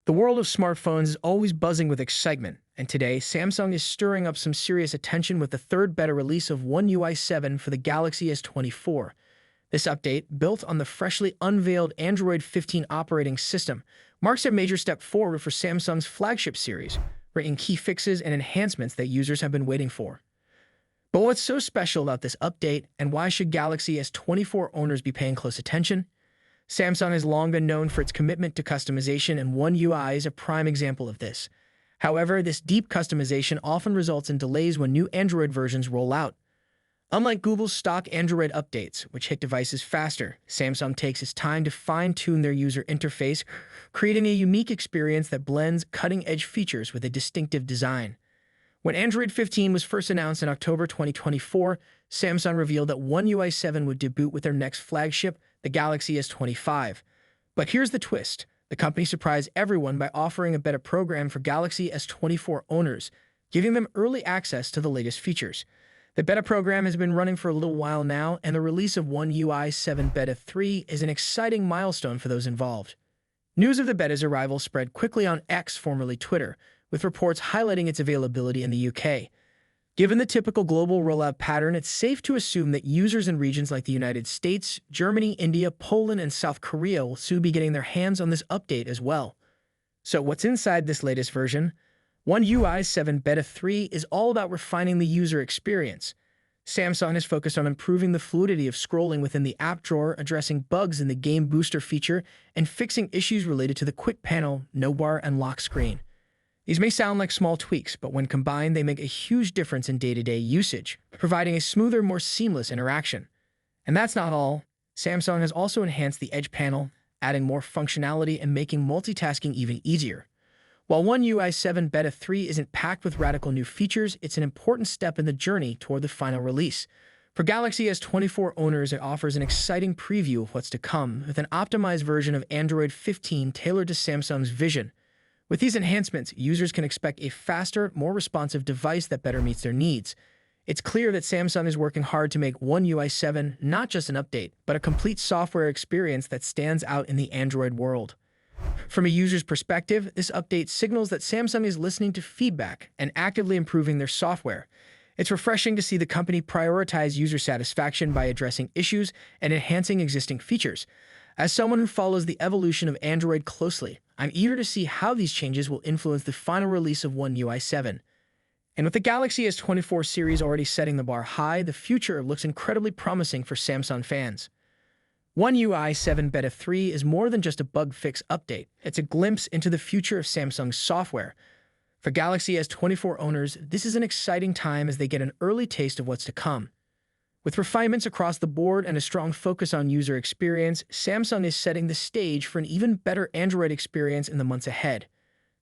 The world of smartphones is always buzzing with excitement, and today, Samsung is stirring up some serious attention with the third beta release of One UI 7 for the Galaxy S24. This update, built on the freshly unveiled Android 15 operating system, marks a major step forward for Samsung's flagship series, bringing key fixes and enhancements that users have been waiting for. But what's so special about this update, and why should Galaxy S24 owners be paying close attention? Samsung has long been known for its commitment to customization, and One UI is a prime example of this. However, this deep customization often results in delays when new Android versions roll out. Unlike Google's stock Android updates, which hit devices faster, Samsung takes its time to fine-tune their user interface, creating a unique experience that blends cutting-edge features with a distinctive design. When Android 15 was first announced in October 2024, Samsung revealed that One UI 7 would debut with their next flagship, the Galaxy S25. But here's the twist. The company surprised everyone by offering a beta program for Galaxy S24 owners, giving them early access to the latest features. The beta program has been running for a little while now, and the release of One UI 7 Beta 3 is an exciting milestone for those involved. News of the beta's arrival spread quickly on X, formerly Twitter, with reports highlighting its availability in the UK. Given the typical global rollout pattern, it's safe to assume that users in regions like the United States, Germany, India, Poland, and South Korea will soon be getting their hands on this update as well. So what's inside this latest version? One UI 7 Beta 3 is all about refining the user experience. Samsung has focused on improving the fluidity of scrolling within the app drawer, addressing bugs in the Game Booster feature, and fixing issues related to the quick panel, no bar, and lock screen. These may sound like small tweaks, but when combined, they make a huge difference in day-to-day usage, providing a smoother, more seamless interaction. And that's not all. Samsung has also enhanced the Edge panel, adding more functionality and making multitasking even easier. While One UI 7 Beta 3 isn't packed with radical new features, it's an important step in the journey toward the final release. For Galaxy S24 owners, it offers an exciting preview of what's to come, with an optimized version of Android 15 tailored to Samsung's vision. With these enhancements, users can expect a faster, more responsive device that better meets their needs. It's clear that Samsung is working hard to make One UI 7 not just an update, but a complete software experience that stands out in the Android world. From a user's perspective, this update signals that Samsung is listening to feedback and actively improving their software. It's refreshing to see the company prioritize user satisfaction by addressing issues and enhancing existing features. As someone who follows the evolution of Android closely, I'm eager to see how these changes will influence the final release of One UI 7. And with the Galaxy S24 series already setting the bar high, the future looks incredibly promising for Samsung fans. One UI 7 Beta 3 is more than just a bug fix update. It's a glimpse into the future of Samsung's software. For Galaxy S24 owners, this is an exciting time as they get an early taste of what's to come. With refinements across the board and a strong focus on user experience, Samsung is setting the stage for an even better Android experience in the months ahead.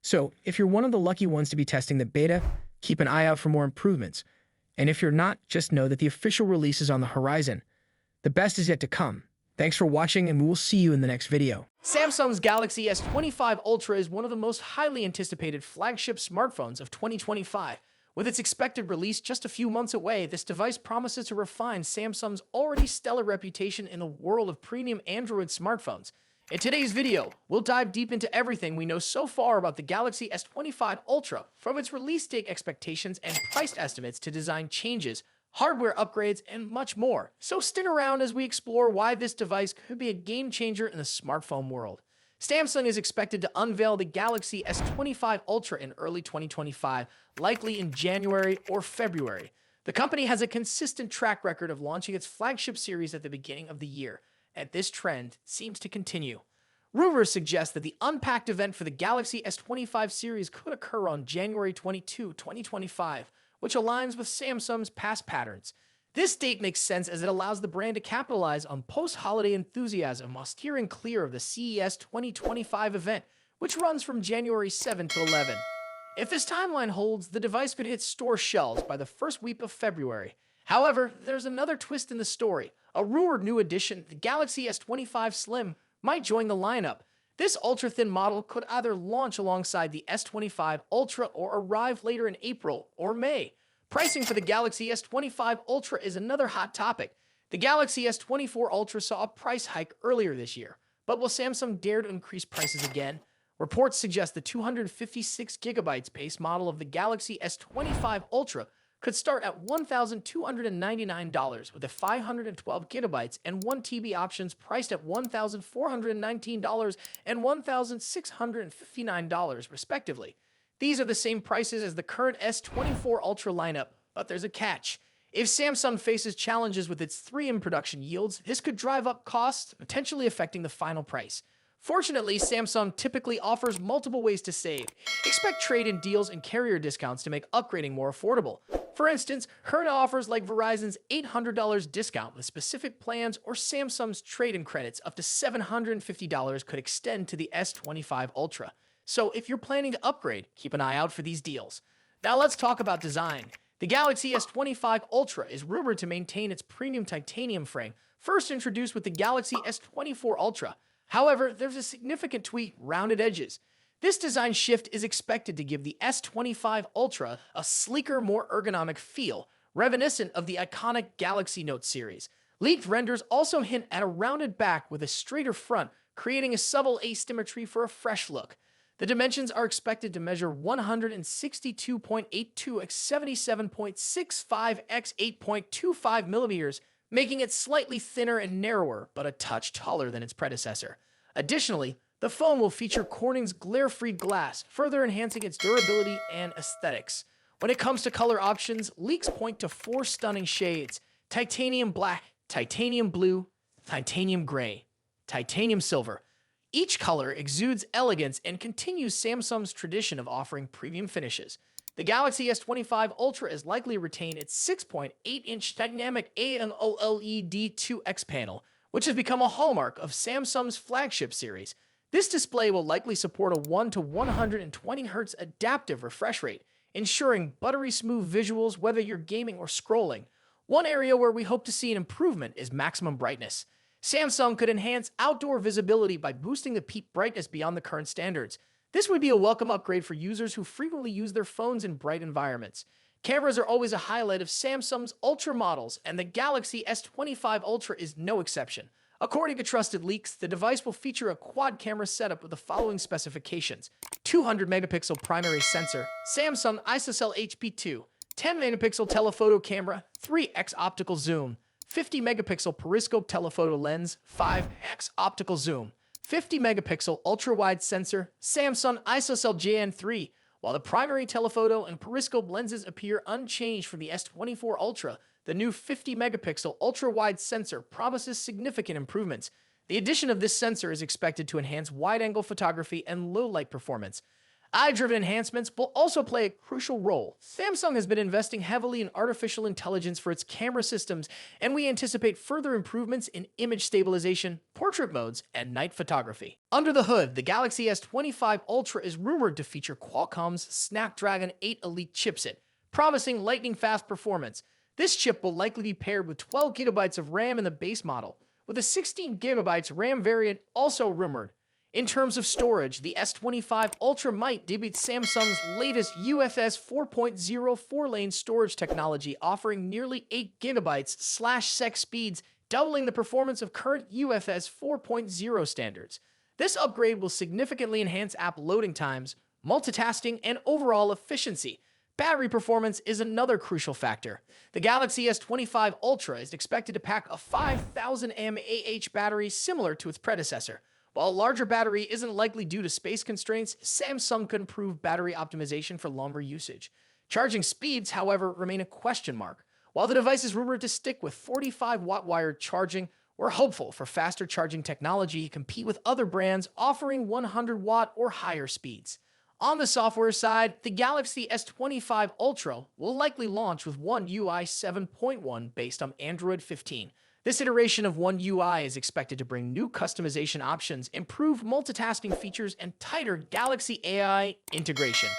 So, if you're one of the lucky ones to be testing the beta, keep an eye out for more improvements. And if you're not, just know that the official release is on the horizon. The best is yet to come. Thanks for watching, and we will see you in the next video. Samsung's Galaxy S25 Ultra is one of the most highly anticipated flagship smartphones of 2025. With its expected release just a few months away, this device promises to refine Samsung's already stellar reputation in the world of premium Android smartphones. In today's video, we'll dive deep into everything we know so far about the Galaxy S25 Ultra, from its release date expectations and price estimates to design changes, hardware upgrades, and much more. So stick around as we explore why this device could be a game changer in the smartphone world. Samsung is expected to unveil the Galaxy S25 Ultra in early 2025, likely in January or February. The company has a consistent track record of launching its flagship series at the beginning of the year, and this trend seems to continue. Rumors suggest that the unpacked event for the Galaxy S25 series could occur on January 22, 2025, which aligns with Samsung's past patterns. This date makes sense as it allows the brand to capitalize on post-holiday enthusiasm while steering clear of the CES 2025 event, which runs from January 7 to 11. If this timeline holds, the device could hit store shelves by the first week of February. However, there's another twist in the story. A rumored new addition, the Galaxy S25 Slim, might join the lineup. This ultra-thin model could either launch alongside the S25 Ultra or arrive later in April or May. Pricing for the Galaxy S25 Ultra is another hot topic. The Galaxy S24 Ultra saw a price hike earlier this year, but will Samsung dare to increase prices again? Reports suggest the 256 gigabytes base model of the Galaxy S25 Ultra could start at $1,299 with a 512 gigabytes and 1 TB options priced at $1,419 and $1,659 respectively. These are the same prices as the current S24 Ultra lineup, but there's a catch. If Samsung faces challenges with its 3M production yields, this could drive up costs, potentially affecting the final price. Fortunately, Samsung typically offers multiple ways to save. Expect trade-in deals and carrier discounts to make upgrading more affordable. For instance, current offers like Verizon's $800 discount with specific plans or Samsung's trade-in credits up to $750 could extend to the S25 Ultra. So if you're planning to upgrade, keep an eye out for these deals. Now let's talk about design. The Galaxy S25 Ultra is rumored to maintain its premium titanium frame, first introduced with the Galaxy S24 Ultra. However, there's a significant tweak: rounded edges. This design shift is expected to give the S25 Ultra a sleeker, more ergonomic feel, reminiscent of the iconic Galaxy Note series. Leaked renders also hint at a rounded back with a straighter front, creating a subtle asymmetry for a fresh look. The dimensions are expected to measure 162.82 x 77.65 x 8.25 millimeters, making it slightly thinner and narrower, but a touch taller than its predecessor. Additionally, the phone will feature Corning's glare-free glass, further enhancing its durability and aesthetics. When it comes to color options, leaks point to 4 stunning shades: titanium black, titanium blue, titanium gray, titanium silver. Each color exudes elegance and continues Samsung's tradition of offering premium finishes. The Galaxy S25 Ultra is likely to retain its 6.8-inch dynamic AMOLED 2X panel, which has become a hallmark of Samsung's flagship series. This display will likely support a 1 to 120 Hz adaptive refresh rate, ensuring buttery-smooth visuals whether you're gaming or scrolling. One area where we hope to see an improvement is maximum brightness. Samsung could enhance outdoor visibility by boosting the peak brightness beyond the current standards. This would be a welcome upgrade for users who frequently use their phones in bright environments. Cameras are always a highlight of Samsung's Ultra models, and the Galaxy S25 Ultra is no exception. According to trusted leaks, the device will feature a quad-camera setup with the following specifications: 200-megapixel primary sensor, Samsung ISOCELL HP2, 10-megapixel telephoto camera, 3x optical zoom, 50-megapixel periscope telephoto lens, 5x optical zoom, 50-megapixel ultra-wide sensor, Samsung ISOCELL JN3. While the primary telephoto and periscope lenses appear unchanged from the S24 Ultra, the new 50-megapixel ultra-wide sensor promises significant improvements. The addition of this sensor is expected to enhance wide-angle photography and low-light performance. Eye-driven enhancements will also play a crucial role. Samsung has been investing heavily in artificial intelligence for its camera systems, and we anticipate further improvements in image stabilization, portrait modes, and night photography. Under the hood, the Galaxy S25 Ultra is rumored to feature Qualcomm's Snapdragon 8 Elite chipset, promising lightning-fast performance. This chip will likely be paired with 12 GB of RAM in the base model, with a 16 GB RAM variant also rumored. In terms of storage, the S25 Ultra might debut Samsung's latest UFS 4.0 4-lane storage technology, offering nearly 8 GB/sec speeds, doubling the performance of current UFS 4.0 standards. This upgrade will significantly enhance app loading times, multitasking, and overall efficiency. Battery performance is another crucial factor. The Galaxy S25 Ultra is expected to pack a 5,000 mAh battery similar to its predecessor. While a larger battery isn't likely due to space constraints, Samsung could improve battery optimization for longer usage. Charging speeds, however, remain a question mark. While the device is rumored to stick with 45-watt wired charging, we're hopeful for faster charging technology to compete with other brands offering 100-watt or higher speeds. On the software side, the Galaxy S25 Ultra will likely launch with One UI 7.1 based on Android 15. This iteration of One UI is expected to bring new customization options, improved multitasking features, and tighter Galaxy AI integration.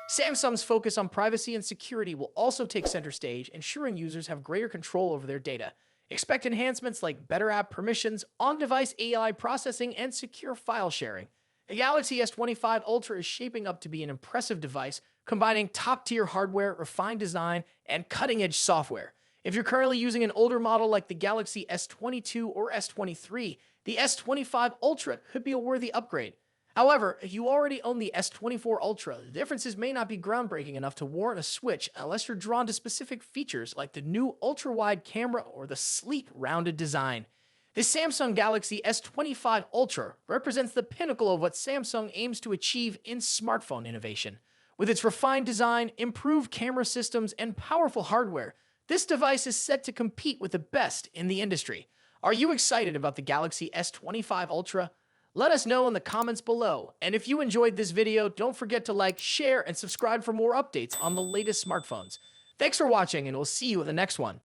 Samsung's focus on privacy and security will also take center stage, ensuring users have greater control over their data. Expect enhancements like better app permissions, on-device AI processing, and secure file sharing. The Galaxy S25 Ultra is shaping up to be an impressive device, combining top-tier hardware, refined design, and cutting-edge software. If you're currently using an older model like the Galaxy S22 or S23, the S25 Ultra could be a worthy upgrade. However, if you already own the S24 Ultra, the differences may not be groundbreaking enough to warrant a switch unless you're drawn to specific features like the new ultra-wide camera or the sleek, rounded design. The Samsung Galaxy S25 Ultra represents the pinnacle of what Samsung aims to achieve in smartphone innovation. With its refined design, improved camera systems, and powerful hardware, this device is set to compete with the best in the industry. Are you excited about the Galaxy S25 Ultra? Let us know in the comments below. And if you enjoyed this video, don't forget to like, share, and subscribe for more updates on the latest smartphones. Thanks for watching, and we'll see you in the next one.